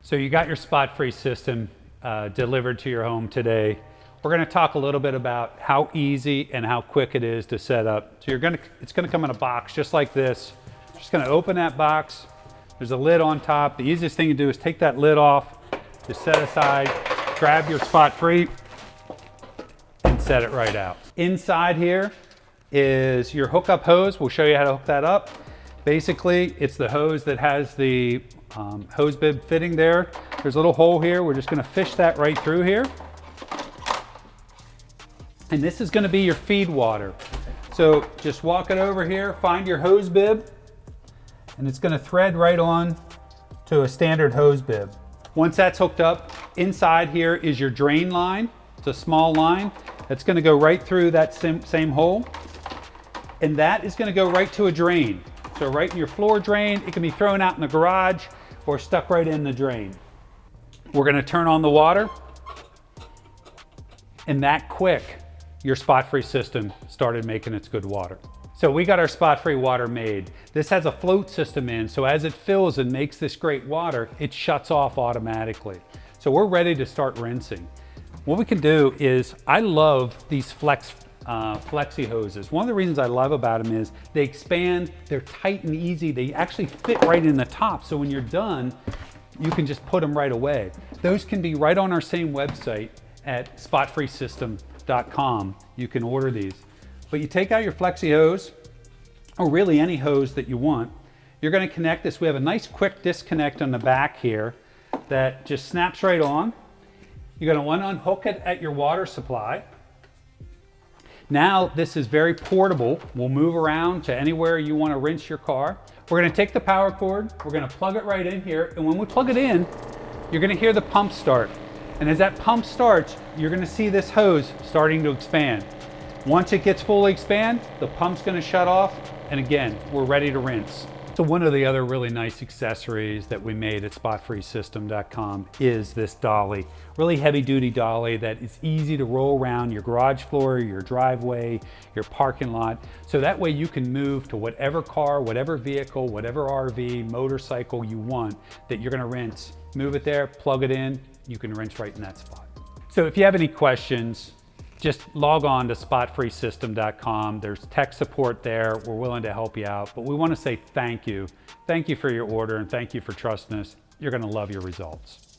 So you got your spot-free system delivered to your home today. We're going to talk a little bit about how easy and how quick it is to set up. So it's going to come in a box just like this. Just going to open that box. There's a lid on top. The easiest thing to do is take that lid off, just set aside, grab your spot-free, and set it right out. Inside here is your hookup hose. We'll show you how to hook that up. Basically, it's the hose that has the hose bib fitting there. There's a little hole here. We're just going to fish that right through here. And this is going to be your feed water. So just walk it over here, find your hose bib, and it's going to thread right on to a standard hose bib. Once that's hooked up, inside here is your drain line. It's a small line that's going to go right through that same hole. And that is going to go right to a drain. So right in your floor drain, it can be thrown out in the garage or stuck right in the drain. We're going to turn on the water, and that quick, your spot-free system started making its good water. So we got our spot-free water made. This has a float system in, so as it fills and makes this great water, it shuts off automatically. So we're ready to start rinsing. What we can do is, I love these flexi hoses. One of the reasons I love about them is they expand, they're tight and easy, they actually fit right in the top, so when you're done, you can just put them right away. Those can be right on our same website at spotfreesystem.com. You can order these. But you take out your flexi hose, or really any hose that you want. You're going to connect this. We have a nice quick disconnect on the back here that just snaps right on. You're going to want to unhook it at your water supply. Now this is very portable. We'll move around to anywhere you want to rinse your car. We're going to take the power cord, we're going to plug it right in here, and when we plug it in, you're going to hear the pump start. And as that pump starts, you're going to see this hose starting to expand. Once it gets fully expand, the pump's going to shut off, and again, we're ready to rinse. So one of the other really nice accessories that we made at spotfreesystem.com is this dolly. Really heavy duty dolly that is easy to roll around your garage floor, your driveway, your parking lot. So that way you can move to whatever car, whatever vehicle, whatever RV, motorcycle you want that you're gonna rinse. Move it there, plug it in, you can rinse right in that spot. So if you have any questions, just log on to spotfreesystem.com. There's tech support there. We're willing to help you out, but we want to say thank you. Thank you for your order, and thank you for trusting us. You're going to love your results.